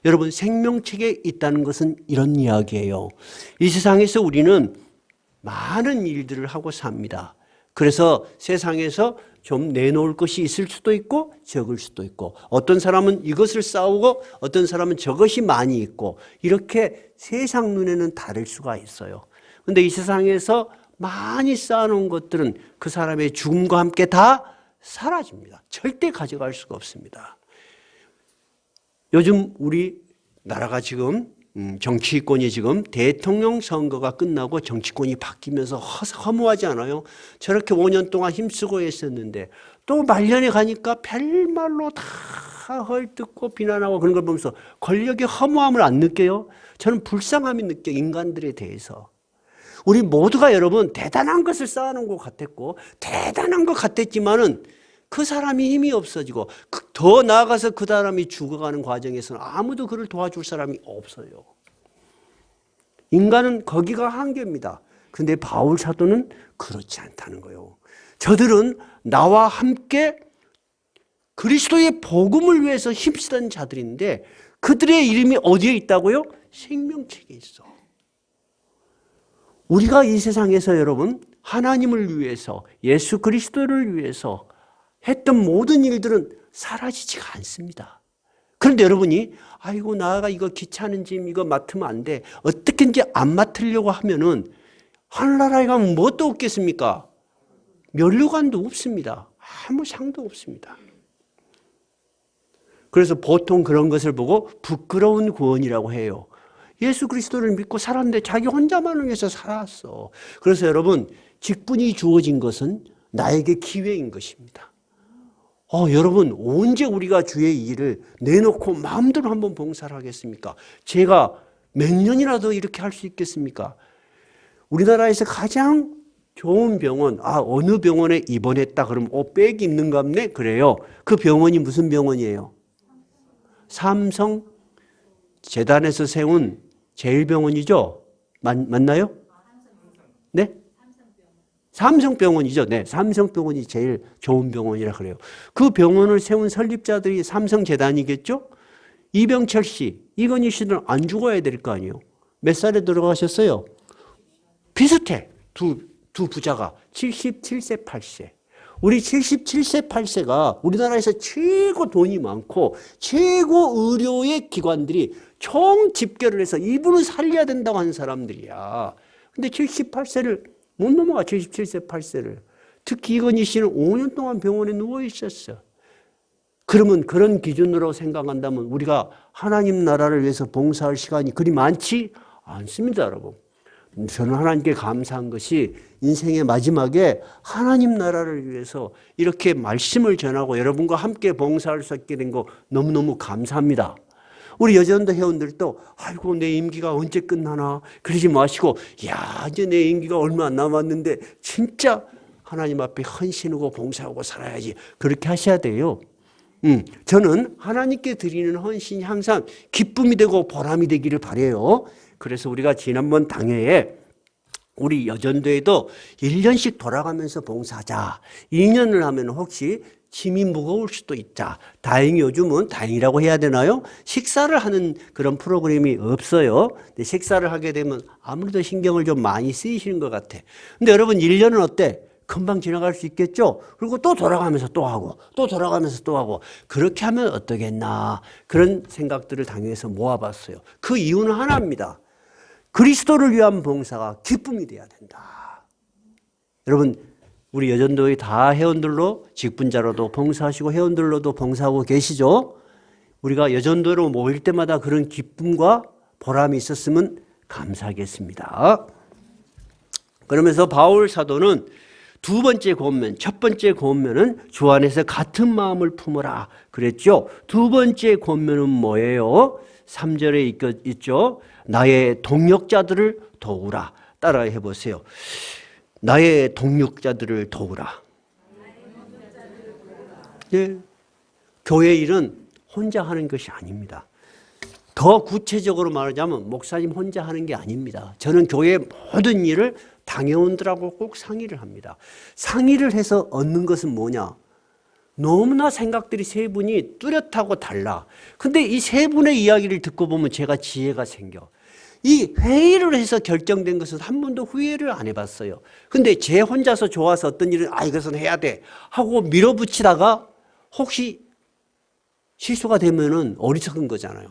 여러분, 생명책에 있다는 것은 이런 이야기예요. 이 세상에서 우리는 많은 일들을 하고 삽니다. 그래서 세상에서 좀 내놓을 것이 있을 수도 있고 적을 수도 있고, 어떤 사람은 이것을 쌓고 어떤 사람은 저것이 많이 있고, 이렇게 세상 눈에는 다를 수가 있어요. 그런데 이 세상에서 많이 쌓아놓은 것들은 그 사람의 죽음과 함께 다 사라집니다. 절대 가져갈 수가 없습니다. 요즘 우리 나라가 지금 정치권이 지금 대통령 선거가 끝나고 정치권이 바뀌면서 허무하지 않아요? 저렇게 5년 동안 힘쓰고 했었는데 또 말년에 가니까 별말로 다 헐뜯고 비난하고 그런 걸 보면서 권력의 허무함을 안 느껴요? 저는 불쌍함이 느껴, 인간들에 대해서. 우리 모두가 여러분 대단한 것을 쌓아놓은 것 같았고 대단한 것 같았지만은 그 사람이 힘이 없어지고 더 나아가서 그 사람이 죽어가는 과정에서는 아무도 그를 도와줄 사람이 없어요. 인간은 거기가 한계입니다. 그런데 바울 사도는 그렇지 않다는 거예요. 저들은 나와 함께 그리스도의 복음을 위해서 힘쓰던 자들인데 그들의 이름이 어디에 있다고요? 생명책에 있어. 우리가 이 세상에서 여러분 하나님을 위해서, 예수 그리스도를 위해서 했던 모든 일들은 사라지지가 않습니다. 그런데 여러분이 아이고 나가 이거 귀찮은 짐 이거 맡으면 안 돼. 어떻게든지 안 맡으려고 하면은 하늘나라에 가면 뭣도 없겠습니까? 면류관도 없습니다. 아무 상도 없습니다. 그래서 보통 그런 것을 보고 부끄러운 구원이라고 해요. 예수 그리스도를 믿고 살았는데 자기 혼자만을 위해서 살았어. 그래서 여러분 직분이 주어진 것은 나에게 기회인 것입니다. 여러분 언제 우리가 주의 일을 내놓고 마음대로 한번 봉사를 하겠습니까? 제가 몇 년이라도 이렇게 할 수 있겠습니까? 우리나라에서 가장 좋은 병원, 어느 병원에 입원했다 그러면 빽이 있는갑네? 그래요. 그 병원이 무슨 병원이에요? 삼성 재단에서 세운 제일병원이죠? 맞나요? 네? 삼성병원이죠. 네, 삼성병원이 제일 좋은 병원이라 그래요. 그 병원을 세운 설립자들이 삼성재단이겠죠? 이병철 씨, 이건희 씨는 안 죽어야 될 거 아니에요. 몇 살에 들어가셨어요? 비슷해. 두 부자가 77세, 8세. 우리 77세, 8세가 우리나라에서 최고 돈이 많고 최고 의료의 기관들이 총 집결을 해서 이분을 살려야 된다고 하는 사람들이야. 근데 78세를 못 넘어가. 77세, 8세를. 특히 이건희 씨는 5년 동안 병원에 누워 있었어. 그러면 그런 기준으로 생각한다면 우리가 하나님 나라를 위해서 봉사할 시간이 그리 많지 않습니다, 여러분. 저는 하나님께 감사한 것이 인생의 마지막에 하나님 나라를 위해서 이렇게 말씀을 전하고 여러분과 함께 봉사할 수 있게 된 거 너무너무 감사합니다. 우리 여전도 회원들도 아이고 내 임기가 언제 끝나나 그러지 마시고 야 이제 내 임기가 얼마 안 남았는데 진짜 하나님 앞에 헌신하고 봉사하고 살아야지 그렇게 하셔야 돼요. 저는 하나님께 드리는 헌신이 항상 기쁨이 되고 보람이 되기를 바라요. 그래서 우리가 지난번 당회에 우리 여전도에도 1년씩 돌아가면서 봉사하자. 2년을 하면 혹시 짐이 무거울 수도 있다. 다행히 요즘은 다행이라고 해야 되나요? 식사를 하는 그런 프로그램이 없어요. 근데 식사를 하게 되면 아무래도 신경을 좀 많이 쓰이시는 것 같아. 근데 여러분 1년은 어때? 금방 지나갈 수 있겠죠? 그리고 또 돌아가면서 또 하고 또 돌아가면서 또 하고 그렇게 하면 어떠겠나 그런 생각들을 당해서 모아봤어요. 그 이유는 하나입니다. 그리스도를 위한 봉사가 기쁨이 돼야 된다. 여러분 우리 여전도의 다 회원들로 직분자로도 봉사하시고 회원들로도 봉사하고 계시죠? 우리가 여전도로 모일 때마다 그런 기쁨과 보람이 있었으면 감사하겠습니다. 그러면서 바울 사도는 두 번째 권면, 첫 번째 권면은 주 안에서 같은 마음을 품어라 그랬죠. 두 번째 권면은 뭐예요? 3절에 있죠. 나의 동역자들을 도우라. 따라해 보세요. 나의 동역자들을 도우라. 네. 교회 일은 혼자 하는 것이 아닙니다. 더 구체적으로 말하자면 목사님 혼자 하는 게 아닙니다. 저는 교회 모든 일을 당회원들하고 꼭 상의를 합니다. 상의를 해서 얻는 것은 뭐냐? 너무나 생각들이 세 분이 뚜렷하고 달라. 근데 이 세 분의 이야기를 듣고 보면 제가 지혜가 생겨. 이 회의를 해서 결정된 것은 한 번도 후회를 안 해봤어요. 근데 제 혼자서 좋아서 어떤 일은 이것은 해야 돼 하고 밀어붙이다가 혹시 실수가 되면은 어리석은 거잖아요.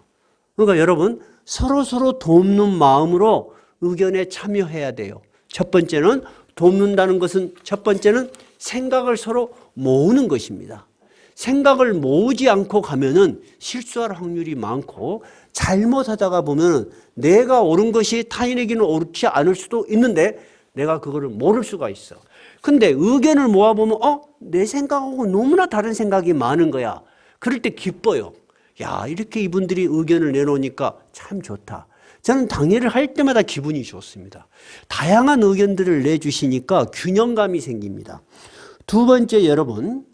그러니까 여러분 서로 돕는 마음으로 의견에 참여해야 돼요. 첫 번째는 돕는다는 것은 첫 번째는 생각을 서로 모으는 것입니다. 생각을 모으지 않고 가면은 실수할 확률이 많고 잘못하다가 보면은 내가 옳은 것이 타인에게는 옳지 않을 수도 있는데 내가 그거를 모를 수가 있어. 근데 의견을 모아보면 내 생각하고 너무나 다른 생각이 많은 거야. 그럴 때 기뻐요. 야, 이렇게 이분들이 의견을 내놓으니까 참 좋다. 저는 당회를 할 때마다 기분이 좋습니다. 다양한 의견들을 내주시니까 균형감이 생깁니다. 두 번째 여러분,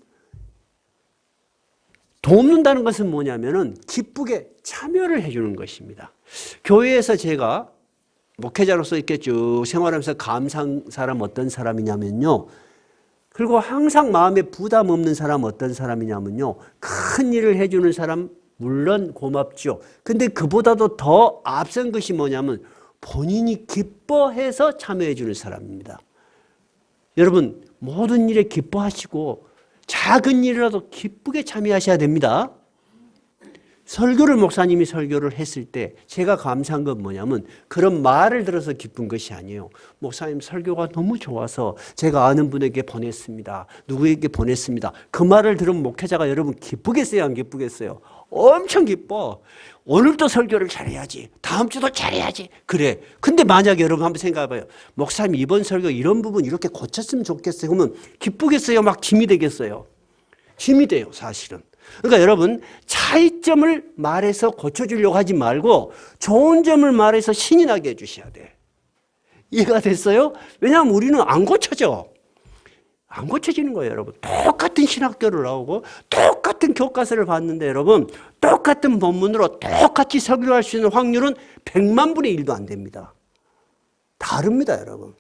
돕는다는 것은 뭐냐면은 기쁘게 참여를 해주는 것입니다. 교회에서 제가 목회자로서 이렇게 쭉 생활하면서 감사한 사람 어떤 사람이냐면요. 그리고 항상 마음에 부담 없는 사람 어떤 사람이냐면요. 큰 일을 해주는 사람 물론 고맙죠. 근데 그보다도 더 앞선 것이 뭐냐면 본인이 기뻐해서 참여해 주는 사람입니다. 여러분 모든 일에 기뻐하시고 작은 일이라도 기쁘게 참여하셔야 됩니다. 설교를 목사님이 설교를 했을 때 제가 감사한 건 뭐냐면 그런 말을 들어서 기쁜 것이 아니에요. 목사님 설교가 너무 좋아서 제가 아는 분에게 보냈습니다. 누구에게 보냈습니다. 그 말을 들으면 목회자가 여러분 기쁘겠어요? 안 기쁘겠어요? 엄청 기뻐. 오늘도 설교를 잘해야지. 다음 주도 잘해야지. 그래. 근데 만약에 여러분 한번 생각해봐요. 목사님 이번 설교 이런 부분 이렇게 고쳤으면 좋겠어요. 그러면 기쁘겠어요? 막 짐이 되겠어요? 힘이 돼요, 사실은. 그러니까 여러분 차이점을 말해서 고쳐주려고 하지 말고 좋은 점을 말해서 신이 나게 해주셔야 돼. 이해가 됐어요? 왜냐하면 우리는 안 고쳐져. 안 고쳐지는 거예요, 여러분. 똑같은 신학교를 나오고 똑같은 교과서를 봤는데 여러분 똑같은 본문으로 똑같이 설교할 수 있는 확률은 100만 분의 1도 안 됩니다. 다릅니다, 여러분.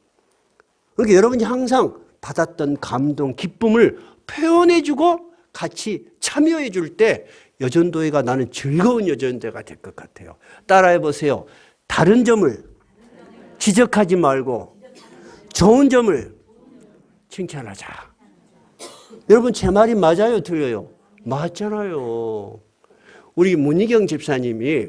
그러니까 여러분이 항상 받았던 감동, 기쁨을 표현해주고 같이 참여해줄 때 여전도회가 나는 즐거운 여전도회가 될 것 같아요. 따라해보세요. 다른 점을 지적하지 말고 좋은 점을 칭찬하자. 여러분 제 말이 맞아요? 틀려요? 맞잖아요. 우리 문희경 집사님이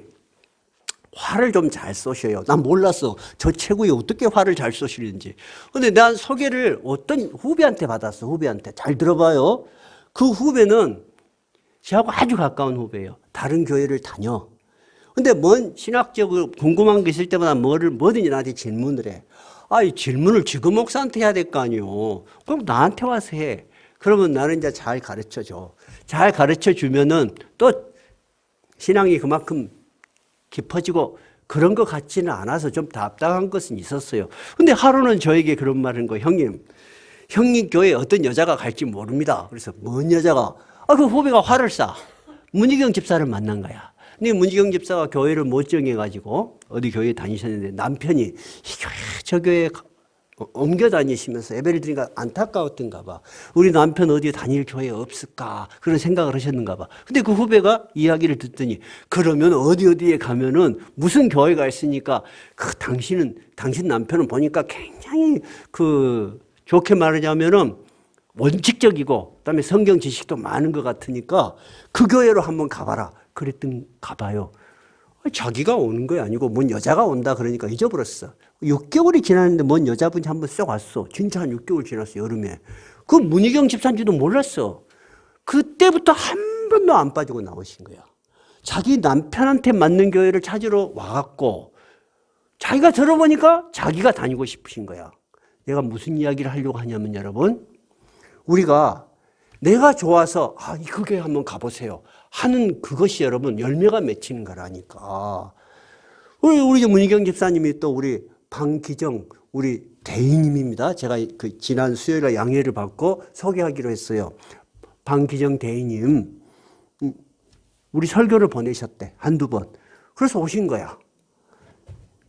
화를 좀 잘 쏘셔요. 난 몰랐어. 저 최고에 어떻게 화를 잘 쏘시는지. 근데 난 소개를 어떤 후배한테 받았어. 후배한테. 잘 들어봐요. 그 후배는 저하고 아주 가까운 후배예요. 다른 교회를 다녀. 근데 뭔 신학적으로 궁금한 게 있을 때마다 뭐든지 나한테 질문을 해. 이 질문을 지금 목사한테 해야 될 거 아니요. 그럼 나한테 와서 해. 그러면 나는 이제 잘 가르쳐 줘. 잘 가르쳐 주면은 또 신앙이 그만큼 깊어지고 그런 것 같지는 않아서 좀 답답한 것은 있었어요. 근데 하루는 저에게 그런 말을 한 거예요. 형님 교회에 어떤 여자가 갈지 모릅니다. 그래서 뭔 여자가? 그 후배가 화를 쏴. 문희경 집사를 만난 거야. 근데 문희경 집사가 교회를 못 정해가지고 어디 교회에 다니셨는데 남편이 이 교회 저 교회에 옮겨 다니시면서 예배를 드리니까 안타까웠던가 봐. 우리 남편 어디에 다닐 교회 없을까? 그런 생각을 하셨는가 봐. 근데 그 후배가 이야기를 듣더니 그러면 어디에 가면은 무슨 교회가 있으니까 당신 남편은 보니까 굉장히 좋게 말하자면은 원칙적이고 그다음에 성경 지식도 많은 것 같으니까 그 교회로 한번 가봐라. 그랬던가 봐요. 자기가 오는 거 아니고 뭔 여자가 온다 그러니까 잊어버렸어. 6개월이 지났는데 뭔 여자분이 한번 쏙 왔어. 진짜 한 6개월 지났어, 여름에. 그 문희경 집사인지도 몰랐어. 그때부터 한 번도 안 빠지고 나오신 거야. 자기 남편한테 맞는 교회를 찾으러 와갖고 자기가 들어보니까 자기가 다니고 싶으신 거야. 내가 무슨 이야기를 하려고 하냐면 여러분, 우리가 내가 좋아서 그 교회 한번 가보세요 하는 그것이 여러분 열매가 맺히는 거라니까. 우리 문희경 집사님이 또 우리 방기정 우리 대인님입니다. 제가 그 지난 수요일에 양해를 받고 소개하기로 했어요. 방기정 대인님 우리 설교를 보내셨대. 한두 번. 그래서 오신 거야.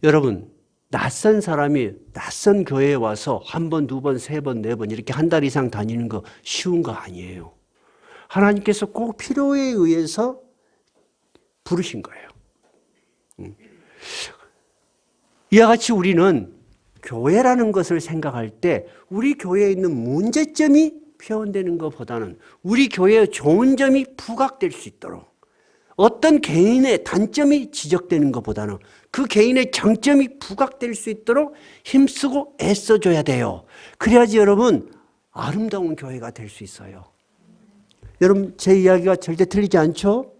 여러분 낯선 사람이 낯선 교회에 와서 한 번, 두 번, 세 번, 네 번 이렇게 한 달 이상 다니는 거 쉬운 거 아니에요. 하나님께서 꼭 필요에 의해서 부르신 거예요. 이와 같이 우리는 교회라는 것을 생각할 때 우리 교회에 있는 문제점이 표현되는 것보다는 우리 교회의 좋은 점이 부각될 수 있도록 어떤 개인의 단점이 지적되는 것보다는 그 개인의 장점이 부각될 수 있도록 힘쓰고 애써줘야 돼요. 그래야지 여러분 아름다운 교회가 될 수 있어요. 여러분 제 이야기가 절대 틀리지 않죠?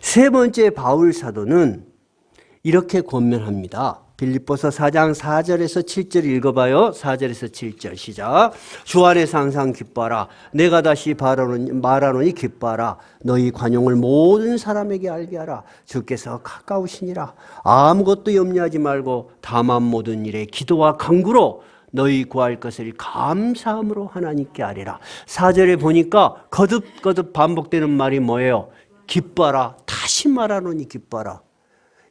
세 번째 바울 사도는 이렇게 권면합니다. 빌립보서 4장 4절에서 7절 읽어봐요. 4절에서 7절 시작. 주 안에서 항상 기뻐하라. 내가 다시 말하노니 기뻐하라. 너희 관용을 모든 사람에게 알게 하라. 주께서 가까우시니라. 아무것도 염려하지 말고 다만 모든 일에 기도와 간구로 너희 구할 것을 감사함으로 하나님께 아뢰라. 4절에 보니까 거듭거듭 반복되는 말이 뭐예요? 기뻐하라. 다시 말하노니 기뻐하라.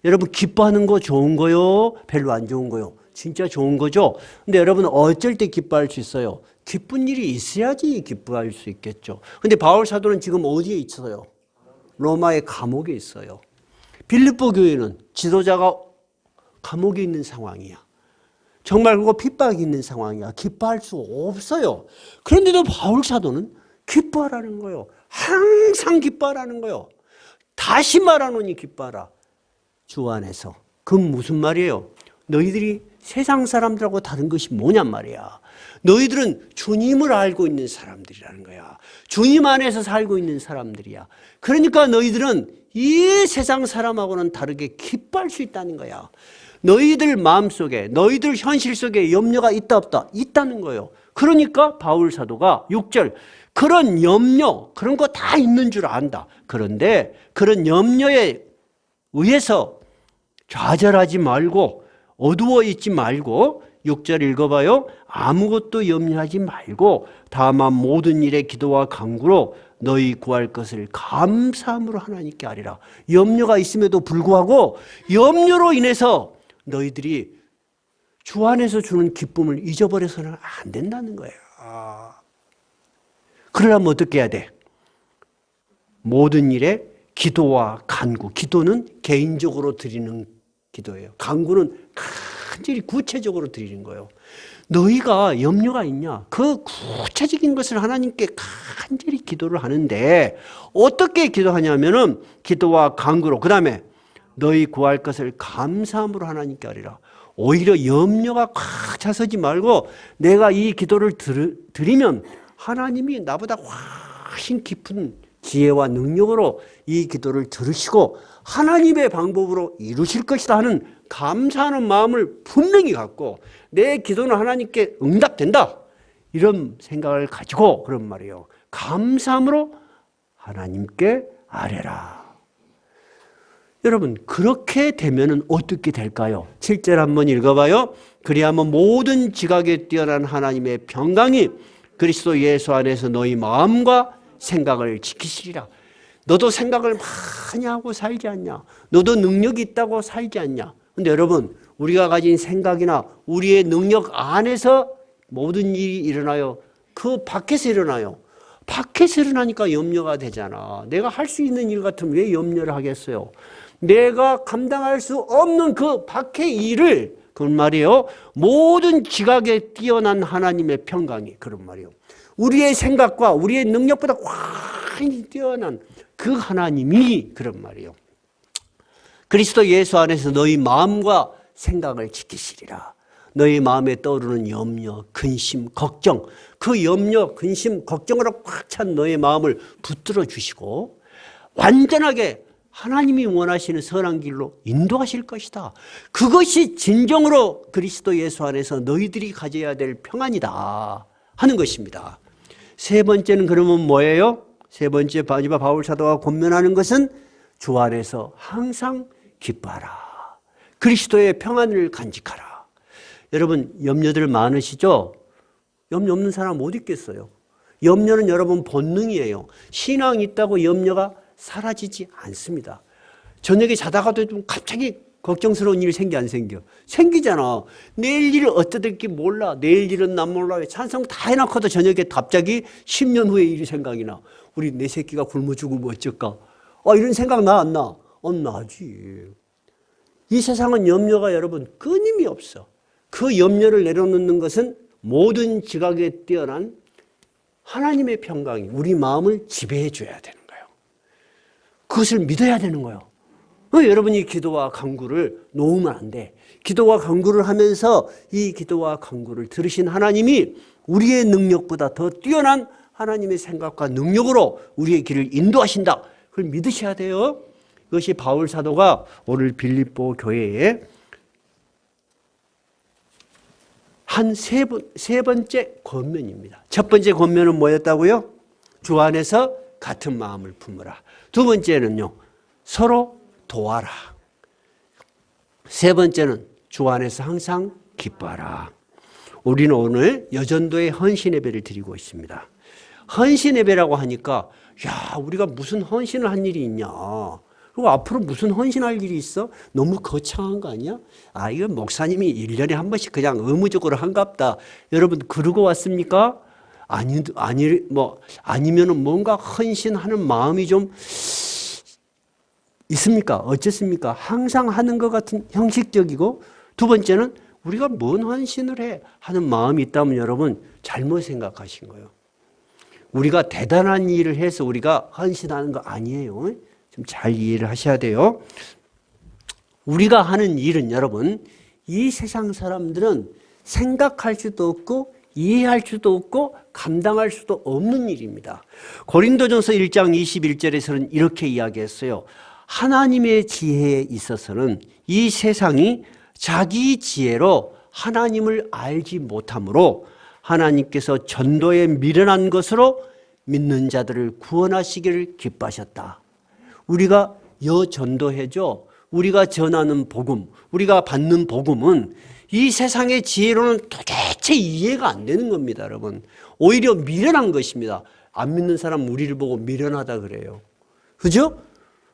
여러분 기뻐하는 거 좋은 거요? 별로 안 좋은 거요? 진짜 좋은 거죠? 근데 여러분 어쩔 때 기뻐할 수 있어요? 기쁜 일이 있어야지 기뻐할 수 있겠죠. 근데 바울 사도는 지금 어디에 있어요? 로마의 감옥에 있어요. 빌립보 교회는 지도자가 감옥에 있는 상황이야. 정말 그거 핍박이 있는 상황이야. 기뻐할 수 없어요. 그런데도 바울 사도는 기뻐하라는 거예요. 항상 기뻐하라는 거예요. 다시 말하노니 기뻐하라. 주 안에서. 그건 무슨 말이에요? 너희들이 세상 사람들하고 다른 것이 뭐냔 말이야. 너희들은 주님을 알고 있는 사람들이라는 거야. 주님 안에서 살고 있는 사람들이야. 그러니까 너희들은 이 세상 사람하고는 다르게 기뻐할 수 있다는 거야. 너희들 마음속에, 너희들 현실 속에 염려가 있다 없다? 있다는 거예요. 그러니까 바울 사도가 6절 그런 염려, 그런 거 다 있는 줄 안다. 그런데 그런 염려에 의해서 좌절하지 말고 어두워 있지 말고 6절 읽어봐요. 아무것도 염려하지 말고 다만 모든 일에 기도와 간구로 너희 구할 것을 감사함으로 하나님께 아뢰라. 염려가 있음에도 불구하고 염려로 인해서 너희들이 주 안에서 주는 기쁨을 잊어버려서는 안 된다는 거예요. 그러려면 어떻게 해야 돼? 모든 일에 기도와 간구. 기도는 개인적으로 드리는 기도예요. 간구는 간절히 구체적으로 드리는 거예요. 너희가 염려가 있냐? 그 구체적인 것을 하나님께 간절히 기도를 하는데 어떻게 기도하냐면은 기도와 간구로, 그 다음에 너희 구할 것을 감사함으로 하나님께 하리라. 오히려 염려가 꽉 차서지 말고 내가 이 기도를 드리면 하나님이 나보다 훨씬 깊은 지혜와 능력으로 이 기도를 들으시고 하나님의 방법으로 이루실 것이다 하는 감사하는 마음을 분명히 갖고 내 기도는 하나님께 응답된다, 이런 생각을 가지고 그런 말이에요. 감사함으로 하나님께 아뢰라. 여러분, 그렇게 되면은 어떻게 될까요? 7절 한번 읽어봐요. 그리하면 모든 지각에 뛰어난 하나님의 평강이 그리스도 예수 안에서 너희 마음과 생각을 지키시리라. 너도 생각을 많이 하고 살지 않냐? 너도 능력이 있다고 살지 않냐? 근데 여러분, 우리가 가진 생각이나 우리의 능력 안에서 모든 일이 일어나요? 그 밖에서 일어나요? 밖에서 일어나니까 염려가 되잖아. 내가 할 수 있는 일 같으면 왜 염려를 하겠어요? 내가 감당할 수 없는 그 밖의 일을, 그런 말이에요. 모든 지각에 뛰어난 하나님의 평강이, 그런 말이에요. 우리의 생각과 우리의 능력보다 훨씬 뛰어난 그 하나님이, 그런 말이에요. 그리스도 예수 안에서 너희 마음과 생각을 지키시리라. 너희 마음에 떠오르는 염려, 근심, 걱정, 그 염려, 근심, 걱정으로 꽉 찬 너의 마음을 붙들어 주시고 완전하게 하나님이 원하시는 선한 길로 인도하실 것이다. 그것이 진정으로 그리스도 예수 안에서 너희들이 가져야 될 평안이다 하는 것입니다. 세 번째는 그러면 뭐예요? 세 번째 바울 사도가 권면하는 것은 주 안에서 항상 기뻐하라. 그리스도의 평안을 간직하라. 여러분, 염려들 많으시죠? 염려 없는 사람 못 있겠어요. 염려는 여러분 본능이에요. 신앙이 있다고 염려가 사라지지 않습니다. 저녁에 자다가도 좀 갑자기 걱정스러운 일이 생겨 안 생겨? 생기잖아. 내일 일을 어쩌될지 몰라. 내일 일은 난 몰라. 찬성 다 해놓고도 저녁에 갑자기 10년 후의 일이 생각이 나. 우리 내 새끼가 굶어 죽으면 어쩔까? 이런 생각 나 안 나? 나지. 이 세상은 염려가 여러분 끊임이 없어. 그 염려를 내려놓는 것은 모든 지각에 뛰어난 하나님의 평강이 우리 마음을 지배해 줘야 되는 거예요. 그것을 믿어야 되는 거예요. 여러분이 기도와 간구를 놓으면 안 돼. 기도와 간구를 하면서 이 기도와 간구를 들으신 하나님이 우리의 능력보다 더 뛰어난 하나님의 생각과 능력으로 우리의 길을 인도하신다. 그걸 믿으셔야 돼요. 이것이 바울 사도가 오늘 빌립보 교회에 한 세 번째 권면입니다. 첫 번째 권면은 뭐였다고요? 주 안에서 같은 마음을 품으라. 두 번째는요, 서로 도와라. 세 번째는 주 안에서 항상 기뻐하라. 우리는 오늘 여전도의 헌신 예배를 드리고 있습니다. 헌신 예배라고 하니까 야, 우리가 무슨 헌신을 한 일이 있냐? 그리고 앞으로 무슨 헌신할 일이 있어? 너무 거창한 거 아니야? 이거 목사님이 1년에 한 번씩 그냥 의무적으로 한갑다. 여러분 그러고 왔습니까? 아니면은 뭔가 헌신하는 마음이 좀 있습니까? 어쨌습니까? 항상 하는 것 같은 형식적이고, 두 번째는 우리가 뭔 헌신을 해 하는 마음이 있다면 여러분 잘못 생각하신 거예요. 우리가 대단한 일을 해서 우리가 헌신하는 거 아니에요. 좀 잘 이해를 하셔야 돼요. 우리가 하는 일은 여러분, 이 세상 사람들은 생각할 수도 없고 이해할 수도 없고 감당할 수도 없는 일입니다. 고린도전서 1장 21절에서는 이렇게 이야기했어요. 하나님의 지혜에 있어서는 이 세상이 자기 지혜로 하나님을 알지 못하므로 하나님께서 전도에 미련한 것으로 믿는 자들을 구원하시기를 기뻐하셨다. 우리가 전도해줘. 우리가 전하는 복음, 우리가 받는 복음은 이 세상의 지혜로는 도대체 이해가 안 되는 겁니다, 여러분. 오히려 미련한 것입니다. 안 믿는 사람 우리를 보고 미련하다 그래요. 그죠?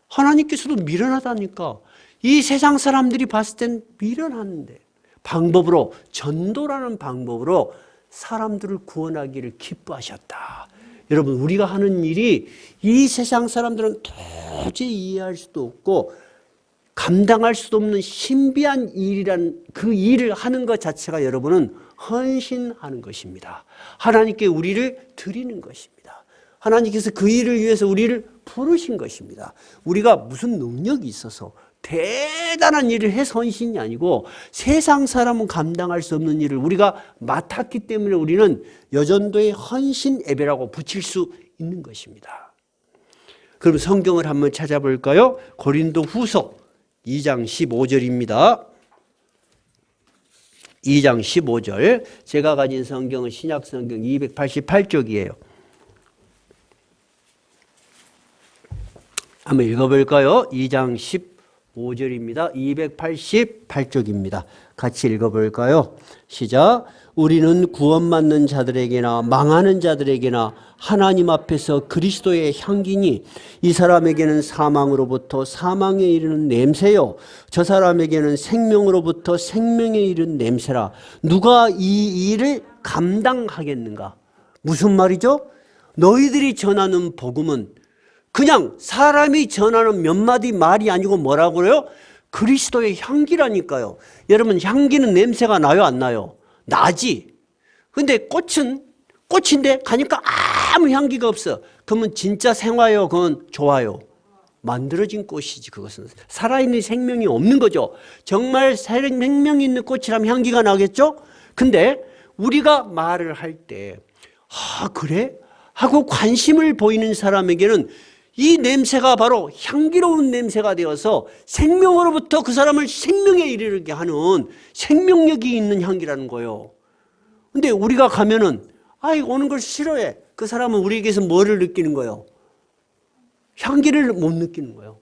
하나님께서도 미련하다니까. 이 세상 사람들이 봤을 땐 미련한데, 방법으로, 전도라는 방법으로 사람들을 구원하기를 기뻐하셨다. 여러분, 우리가 하는 일이 이 세상 사람들은 도저히 이해할 수도 없고 감당할 수도 없는 신비한 일이란 그 일을 하는 것 자체가 여러분은 헌신하는 것입니다. 하나님께 우리를 드리는 것입니다. 하나님께서 그 일을 위해서 우리를 부르신 것입니다. 우리가 무슨 능력이 있어서 대단한 일을 해서 헌신이 아니고 세상 사람은 감당할 수 없는 일을 우리가 맡았기 때문에 우리는 여전도의 헌신 예배라고 붙일 수 있는 것입니다. 그럼 성경을 한번 찾아볼까요? 고린도 후서 2장 15절입니다. 2장 15절. 제가 가진 성경은 신약 성경 288쪽이에요. 한번 읽어볼까요? 2장 15절입니다. 288쪽입니다. 같이 읽어볼까요? 시작. 우리는 구원받는 자들에게나 망하는 자들에게나 하나님 앞에서 그리스도의 향기니 이 사람에게는 사망으로부터 사망에 이르는 냄새요 저 사람에게는 생명으로부터 생명에 이르는 냄새라. 누가 이 일을 감당하겠는가? 무슨 말이죠? 너희들이 전하는 복음은 그냥 사람이 전하는 몇 마디 말이 아니고 뭐라고요? 그리스도의 향기라니까요. 여러분, 향기는 냄새가 나요, 안 나요? 나지. 근데 꽃은 꽃인데 가니까 아무 향기가 없어. 그러면 진짜 생화요? 그건 좋아요. 만들어진 꽃이지. 그것은 살아있는 생명이 없는 거죠. 정말 생명이 있는 꽃이라면 향기가 나겠죠? 근데 우리가 말을 할 때 그래? 하고 관심을 보이는 사람에게는 이 냄새가 바로 향기로운 냄새가 되어서 생명으로부터 그 사람을 생명에 이르게 하는 생명력이 있는 향기라는 거예요. 근데 우리가 가면은 오는 걸 싫어해. 그 사람은 우리에게서 뭐를 느끼는 거예요? 향기를 못 느끼는 거예요.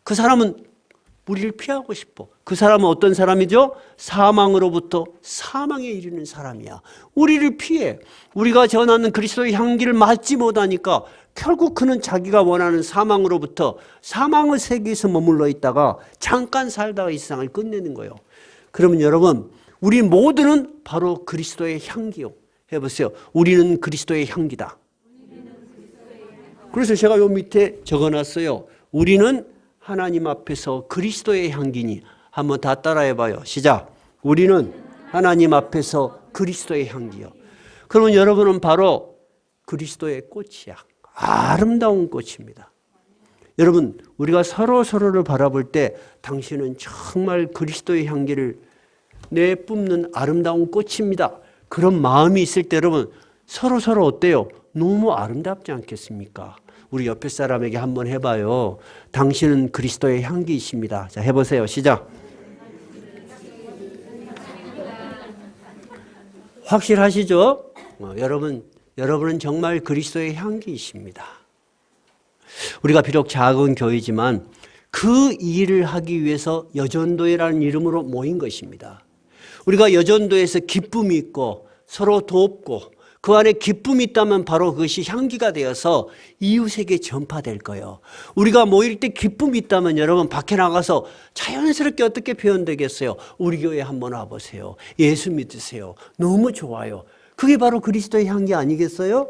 그 사람은 우리를 피하고 싶어. 그 사람은 어떤 사람이죠? 사망으로부터 사망에 이르는 사람이야. 우리를 피해. 우리가 전하는 그리스도의 향기를 맡지 못하니까 결국 그는 자기가 원하는 사망으로부터 사망의 세계에서 머물러 있다가 잠깐 살다가 이 세상을 끝내는 거예요. 그러면 여러분, 우리 모두는 바로 그리스도의 향기요. 해보세요. 우리는 그리스도의 향기다. 그래서 제가 요 밑에 적어놨어요. 우리는 하나님 앞에서 그리스도의 향기니. 한번 다 따라해봐요. 시작. 우리는 하나님 앞에서 그리스도의 향기요. 그러면 여러분은 바로 그리스도의 꽃이야. 아름다운 꽃입니다. 여러분, 우리가 서로를 바라볼 때 당신은 정말 그리스도의 향기를 내뿜는 아름다운 꽃입니다. 그런 마음이 있을 때 여러분 서로 어때요? 너무 아름답지 않겠습니까? 우리 옆에 사람에게 한번 해봐요. 당신은 그리스도의 향기이십니다. 자, 해보세요. 시작. 확실하시죠? 여러분은 정말 그리스도의 향기이십니다. 우리가 비록 작은 교회지만 그 일을 하기 위해서 여전도회라는 이름으로 모인 것입니다. 우리가 여전도에서 기쁨이 있고 서로 돕고 그 안에 기쁨이 있다면 바로 그것이 향기가 되어서 이웃에게 전파될 거예요. 우리가 모일 때 기쁨이 있다면 여러분 밖에 나가서 자연스럽게 어떻게 표현되겠어요? 우리 교회 한번 와보세요. 예수 믿으세요. 너무 좋아요. 그게 바로 그리스도의 향기 아니겠어요?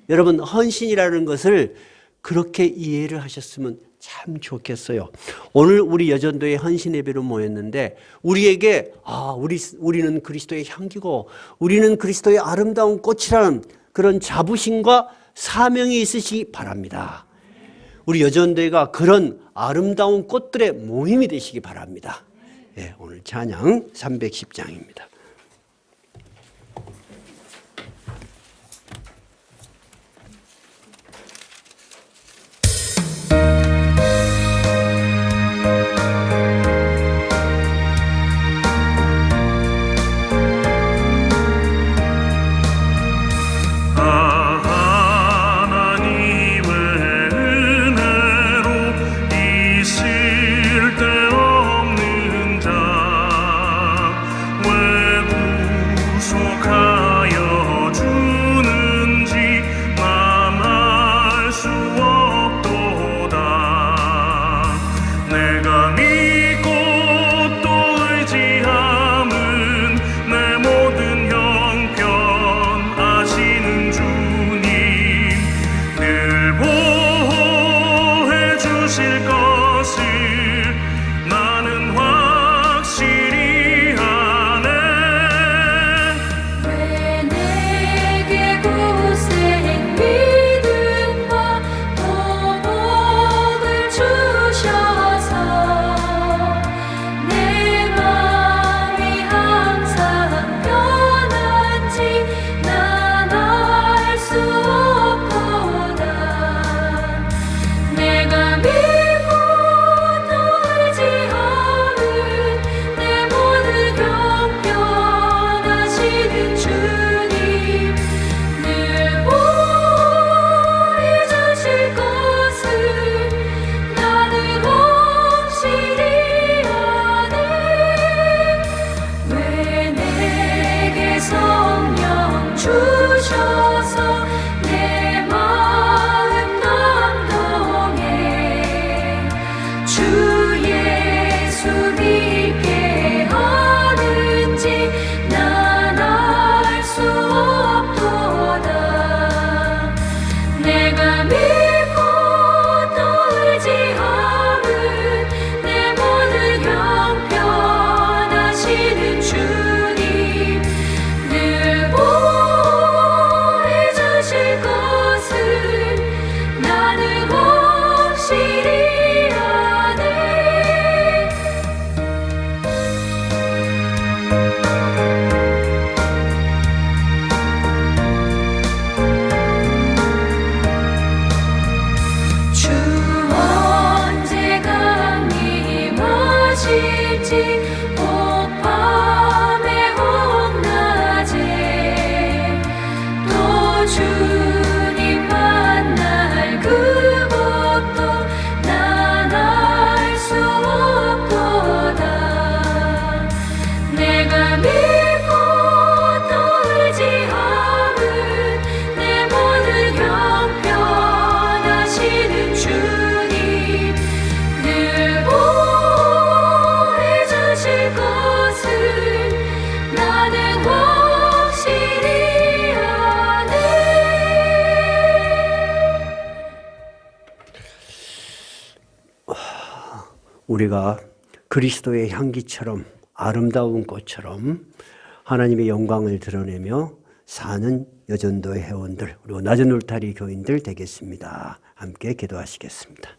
여러분, 헌신이라는 것을 그렇게 이해를 하셨으면 참 좋겠어요. 오늘 우리 여전도의 헌신 예배로 모였는데 우리에게 우리는 그리스도의 향기고 우리는 그리스도의 아름다운 꽃이라는 그런 자부심과 사명이 있으시기 바랍니다. 우리 여전도회가 그런 아름다운 꽃들의 모임이 되시기 바랍니다. 네, 오늘 찬양 310장입니다. 있을 데 없는 자 우리가 그리스도의 향기처럼 아름다운 꽃처럼 하나님의 영광을 드러내며 사는 여전도의 회원들, 그리고 낮은 울타리 교인들 되겠습니다. 함께 기도하시겠습니다.